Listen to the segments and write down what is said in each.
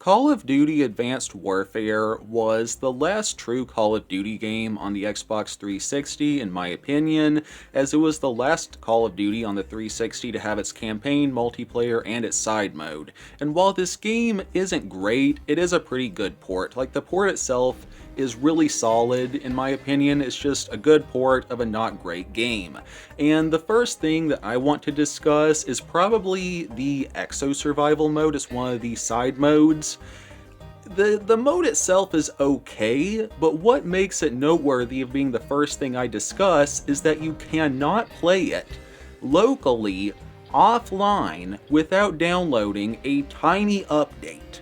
Call of Duty Advanced Warfare was the last true Call of Duty game on the Xbox 360, in my opinion, as it was the last Call of Duty on the 360 to have its campaign, multiplayer, and its side mode. And while this game isn't great, it is a pretty good port. Like, the port itself is really solid, in my opinion. It's just a good port of a not great game. And the first thing that I want to discuss is probably the Exo Survival mode. It's one of the side modes. The mode itself is okay, but what makes it noteworthy of being the first thing I discuss is that you cannot play it locally, offline, without downloading a tiny update.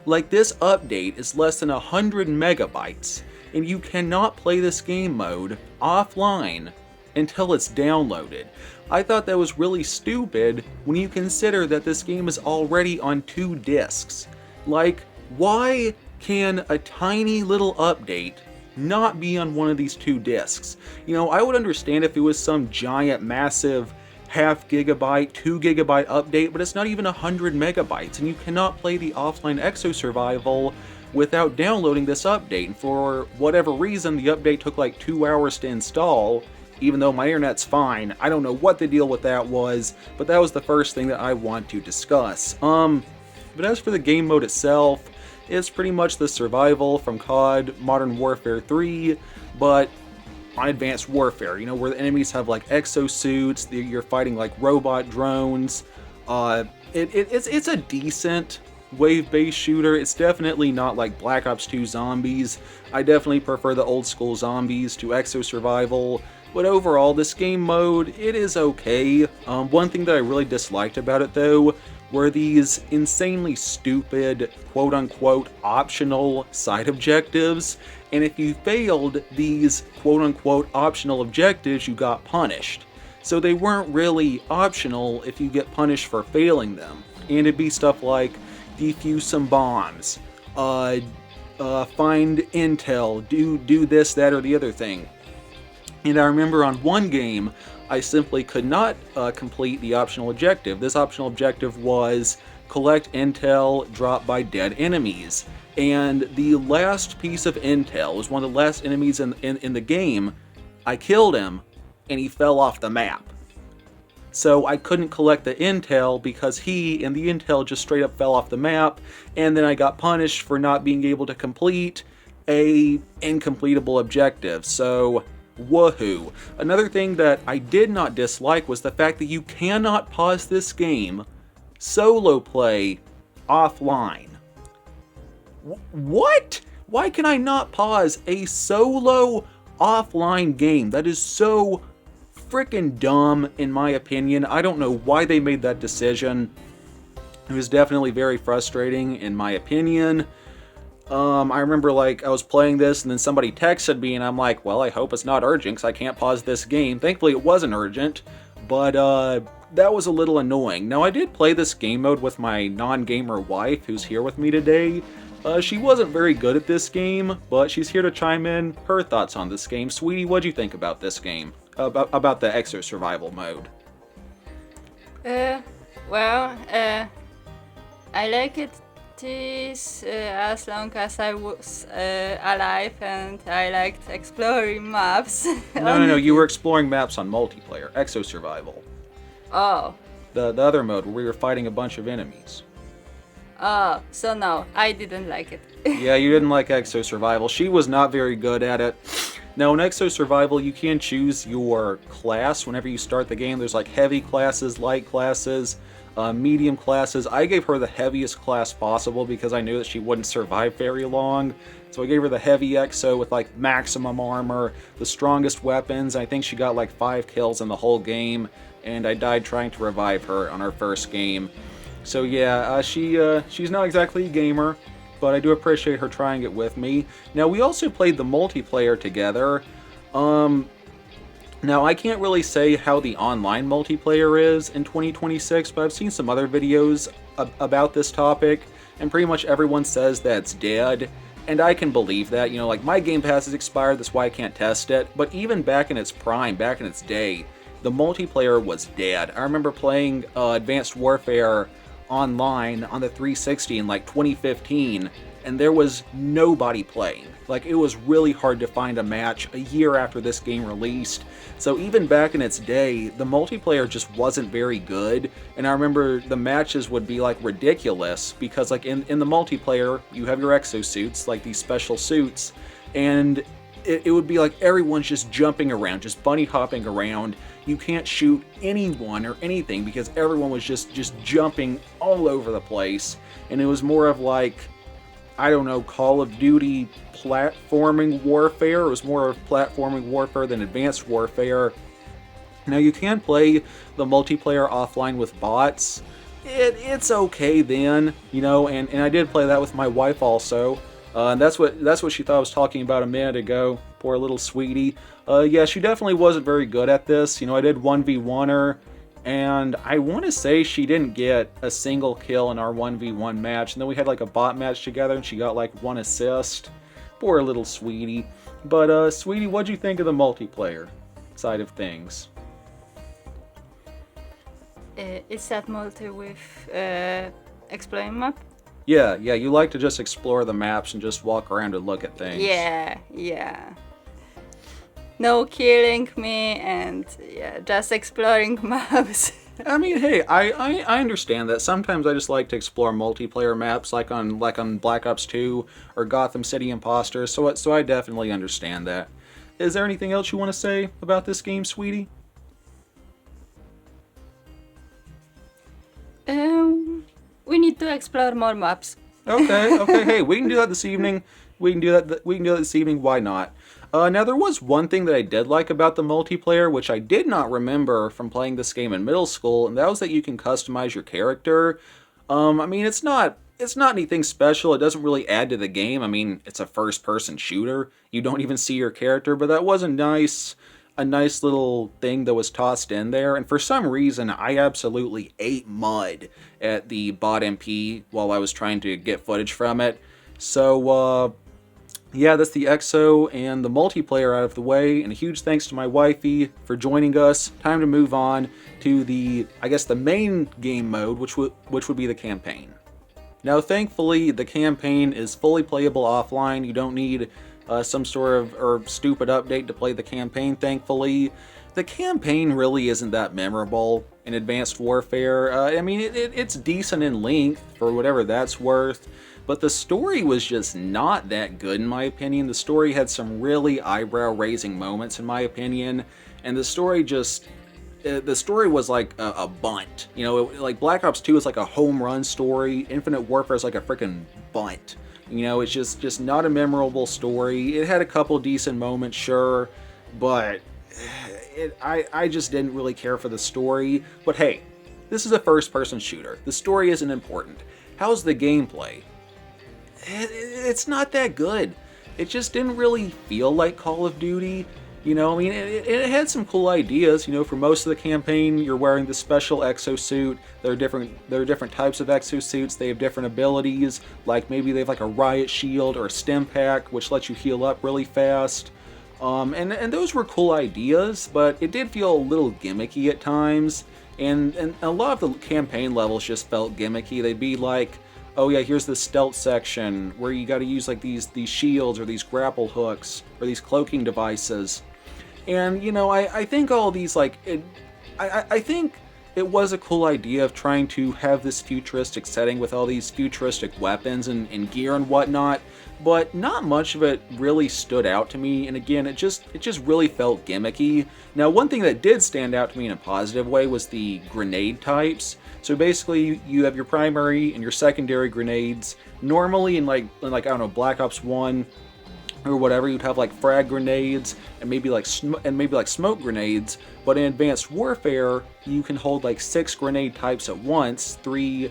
Like, this update is less than 100 megabytes, and you cannot play this game mode offline until it's downloaded. I thought that was really stupid when you consider that this game is already on 2 discs. Like, why can a tiny little update not be on one of these 2 discs? You know, I would understand if it was some giant, massive half gigabyte, 2 gigabyte update, but it's not even 100 megabytes, and you cannot play the offline Exo Survival without downloading this update. And for whatever reason, the update took like 2 hours to install, even though my internet's fine. I don't know what the deal with that was, but that was the first thing that I want to discuss. But as for the game mode itself, it's pretty much the survival from COD Modern Warfare 3, but on Advanced Warfare, you know, where the enemies have like exosuits, you're fighting like robot drones. It's a decent wave-based shooter. It's definitely not like Black Ops 2 Zombies. I definitely prefer the old school Zombies to Exo Survival. But overall, this game mode, it is okay. One thing that I really disliked about it though were these insanely stupid, quote-unquote, optional side objectives, and if you failed these quote-unquote optional objectives, you got punished. So they weren't really optional if you get punished for failing them, and it'd be stuff like defuse some bombs, find intel, do this, that, or the other thing. And I remember on one game, I simply could not complete the optional objective. This optional objective was collect intel dropped by dead enemies. And the last piece of intel was one of the last enemies in the game. I killed him, and he fell off the map. So I couldn't collect the intel because he and the intel just straight up fell off the map, and then I got punished for not being able to complete a incompletable objective. So woohoo. Another thing that I did not dislike was the fact that you cannot pause this game solo play offline. What? Why can I not pause a solo offline game? That is so freaking dumb, in my opinion. I don't know why they made that decision. It was definitely very frustrating, in my opinion. I remember, like, I was playing this, and then somebody texted me, and I'm like, well, I hope it's not urgent, because I can't pause this game. Thankfully, it wasn't urgent, but, that was a little annoying. Now, I did play this game mode with my non-gamer wife, who's here with me today. She wasn't very good at this game, but she's here to chime in her thoughts on this game. Sweetie, what'd you think about this game? About the Exo Survival mode? I like it as long as I was alive, and I liked exploring maps. No, you were exploring maps on multiplayer, Exo Survival. Oh. The other mode where we were fighting a bunch of enemies. Oh, so no, I didn't like it. Yeah, you didn't like Exo Survival. She was not very good at it. Now, in Exo Survival, you can choose your class whenever you start the game. There's like heavy classes, light classes, medium classes. I gave her the heaviest class possible because I knew that she wouldn't survive very long. So I gave her the heavy Exo with like maximum armor, the strongest weapons. I think she got like 5 kills in the whole game, and I died trying to revive her on our first game. So yeah, she's not exactly a gamer, but I do appreciate her trying it with me. Now, we also played the multiplayer together. Now, I can't really say how the online multiplayer is in 2026, but I've seen some other videos about this topic, and pretty much everyone says that it's dead, and I can believe that. You know, like, my Game Pass is expired, that's why I can't test it, but even back in its prime, back in its day, the multiplayer was dead. I remember playing Advanced Warfare online on the 360 in like 2015, and there was nobody playing. Like, it was really hard to find a match a year after this game released. So even back in its day, the multiplayer just wasn't very good. And I remember the matches would be like ridiculous because like in the multiplayer, you have your exosuits, like these special suits, and it would be like everyone's just jumping around, just bunny hopping around. You can't shoot anyone or anything because everyone was just jumping all over the place. And it was more of like, I don't know, Call of Duty platforming warfare. It was more of platforming warfare than advanced warfare. Now, you can play the multiplayer offline with bots. It's okay then, you know, and I did play that with my wife also. And that's what she thought I was talking about a minute ago. Poor little sweetie. Yeah, she definitely wasn't very good at this. You know, I did 1v1 her, and I want to say she didn't get a single kill in our 1v1 match. And then we had like a bot match together, and she got like 1 assist. Poor little sweetie. But sweetie, what'd you think of the multiplayer side of things? Is that multi with exploring map? Yeah, you like to just explore the maps and just walk around and look at things. Yeah. No killing me and yeah, just exploring maps. I mean, hey, I understand that. Sometimes I just like to explore multiplayer maps, like on Black Ops 2 or Gotham City Imposters. So I definitely understand that. Is there anything else you want to say about this game, sweetie? We need to explore more maps. Okay. Hey, we can do that this evening. We can do that this evening. Why not? Now, there was one thing that I did like about the multiplayer, which I did not remember from playing this game in middle school, and that was that you can customize your character. I mean, it's not anything special. It doesn't really add to the game. I mean, it's a first-person shooter. You don't even see your character, but that was a nice little thing that was tossed in there. And for some reason, I absolutely ate mud at the bot MP while I was trying to get footage from it. So, yeah, that's the Exo and the multiplayer out of the way, and a huge thanks to my wifey for joining us. Time to move on to the main game mode, which would be the campaign. Now, thankfully, the campaign is fully playable offline. You don't need some sort of or stupid update to play the campaign, thankfully. The campaign really isn't that memorable in Advanced Warfare. I mean, it's decent in length for whatever that's worth. But the story was just not that good, in my opinion. The story had some really eyebrow-raising moments, in my opinion. And the story was like a bunt. You know, like Black Ops 2 is like a home run story. Infinite Warfare is like a freaking bunt. You know, it's just not a memorable story. It had a couple decent moments, sure. But I just didn't really care for the story. But hey, this is a first-person shooter. The story isn't important. How's the gameplay? It's not that good. It just didn't really feel like Call of Duty. You know, I mean, it had some cool ideas. You know, for most of the campaign, you're wearing the special exosuit. There are different types of exosuits. They have different abilities. Like maybe they have like a riot shield or a stim pack, which lets you heal up really fast. And those were cool ideas, but it did feel a little gimmicky at times. And a lot of the campaign levels just felt gimmicky. They'd be like, oh yeah, here's the stealth section where you got to use like these shields or these grapple hooks or these cloaking devices. And you know, I think all these like I think it was a cool idea of trying to have this futuristic setting with all these futuristic weapons and gear and whatnot, but not much of it really stood out to me. And again, it just really felt gimmicky. Now, one thing that did stand out to me in a positive way was the grenade types. So basically, you have your primary and your secondary grenades. Normally in like I don't know, Black Ops 1 or whatever, you'd have like frag grenades and maybe like smoke grenades. But in Advanced Warfare, you can hold like 6 grenade types at once, 3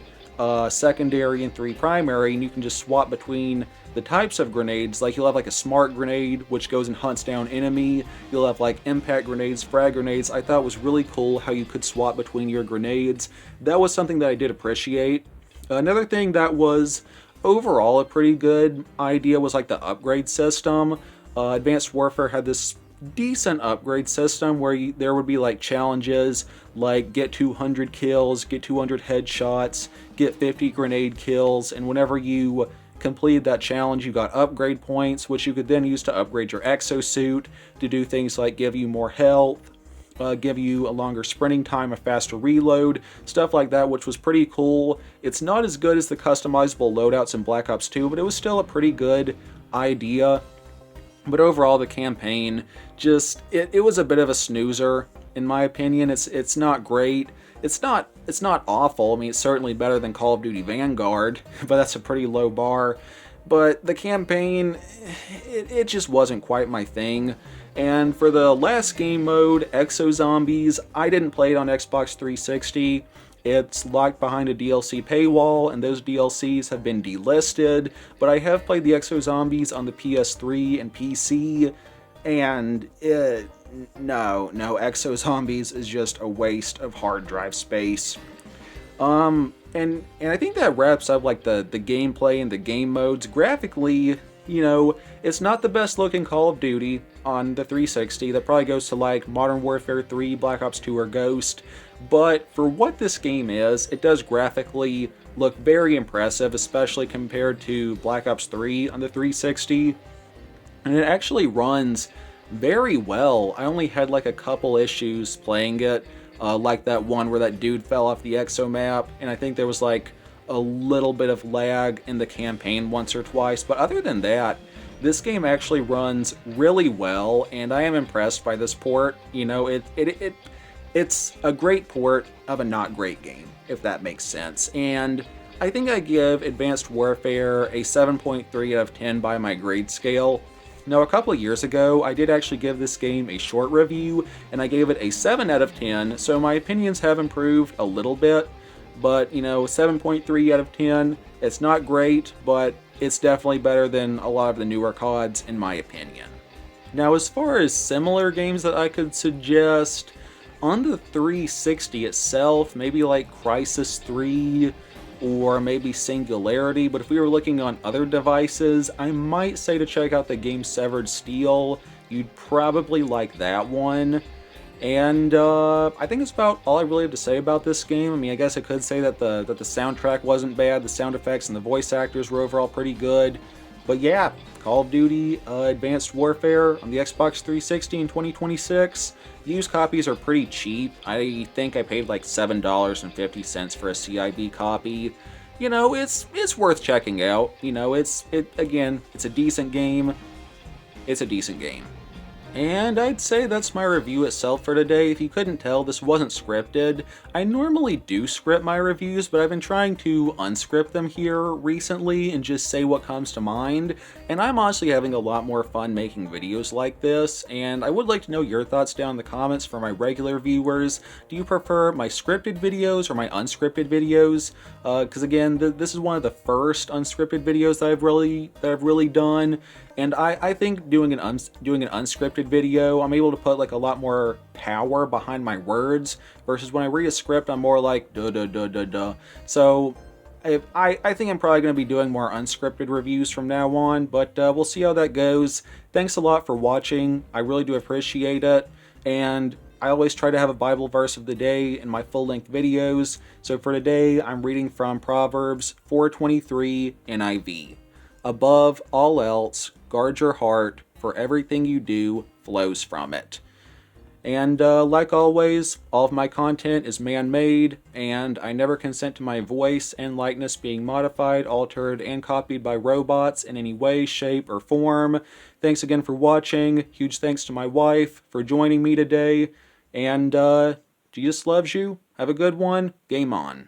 secondary and 3 primary, and you can just swap between the types of grenades. Like you'll have like a smart grenade, which goes and hunts down enemy. You'll have like impact grenades, frag grenades. I thought it was really cool how you could swap between your grenades. That was something that I did appreciate. Another thing that was overall a pretty good idea was like the upgrade system. Advanced Warfare had this decent upgrade system where there would be like challenges like get 200 kills, get 200 headshots, get 50 grenade kills, and whenever you completed that challenge, you got upgrade points, which you could then use to upgrade your exosuit to do things like give you more health, give you a longer sprinting time, a faster reload, stuff like that, which was pretty cool. It's not as good as the customizable loadouts in Black Ops 2, but it was still a pretty good idea. But overall, the campaign just it was a bit of a snoozer in my opinion. It's not great. It's not awful. I mean, it's certainly better than Call of Duty Vanguard, but that's a pretty low bar. But the campaign, it just wasn't quite my thing. And for the last game mode, Exo Zombies, I didn't play it on Xbox 360. It's locked behind a DLC paywall, and those DLCs have been delisted, but I have played the Exo Zombies on the PS3 and PC, and no, Exo Zombies is just a waste of hard drive space. And I think that wraps up like the gameplay and the game modes. Graphically, it's not the best looking Call of Duty on the 360. That probably goes to like Modern Warfare 3, Black Ops 2, or Ghost. But for what this game is, it does graphically look very impressive, especially compared to Black Ops 3 on the 360. And it actually runs very well. I only had like a couple issues playing it, like that one where that dude fell off the Exo map, and I think there was like a little bit of lag in the campaign once or twice. But other than that, this game actually runs really well, and I am impressed by this port. It's a great port of a not great game, if that makes sense. And I think I give Advanced Warfare a 7.3 out of 10 by my grade scale. Now, a couple of years ago, I did actually give this game a short review, and I gave it a 7 out of 10, so my opinions have improved a little bit. But, 7.3 out of 10, it's not great, but it's definitely better than a lot of the newer CODs, in my opinion. Now, as far as similar games that I could suggest, on the 360 itself, maybe like Crysis 3, or maybe Singularity, but if we were looking on other devices, I might say to check out the game Severed Steel. You'd probably like that one. And I think that's about all I really have to say about this game. I mean, I guess I could say that the soundtrack wasn't bad, the sound effects and the voice actors were overall pretty good. But yeah, Call of Duty Advanced Warfare on the Xbox 360 in 2026. Used copies are pretty cheap. I think I paid like $7.50 for a CIV copy. It's worth checking out. It's a decent game. It's a decent game. And I'd say that's my review itself for today. If you couldn't tell, this wasn't scripted. I normally do script my reviews, but I've been trying to unscript them here recently and just say what comes to mind. And I'm honestly having a lot more fun making videos like this, and I would like to know your thoughts down in the comments for my regular viewers. Do you prefer my scripted videos or my unscripted videos? Because again, this is one of the first unscripted videos that I've really done. And I think doing an unscripted video, I'm able to put like a lot more power behind my words, versus when I read a script, I'm more like duh duh duh duh duh. So I think I'm probably going to be doing more unscripted reviews from now on, but we'll see how that goes. Thanks a lot for watching. I really do appreciate it, and I always try to have a Bible verse of the day in my full-length videos. So for today, I'm reading from Proverbs 4:23 NIV. Above all else, guard your heart, for everything you do flows from it. And like always, all of my content is man-made, and I never consent to my voice and likeness being modified, altered, and copied by robots in any way, shape, or form. Thanks again for watching. Huge thanks to my wife for joining me today. And Jesus loves you. Have a good one. Game on.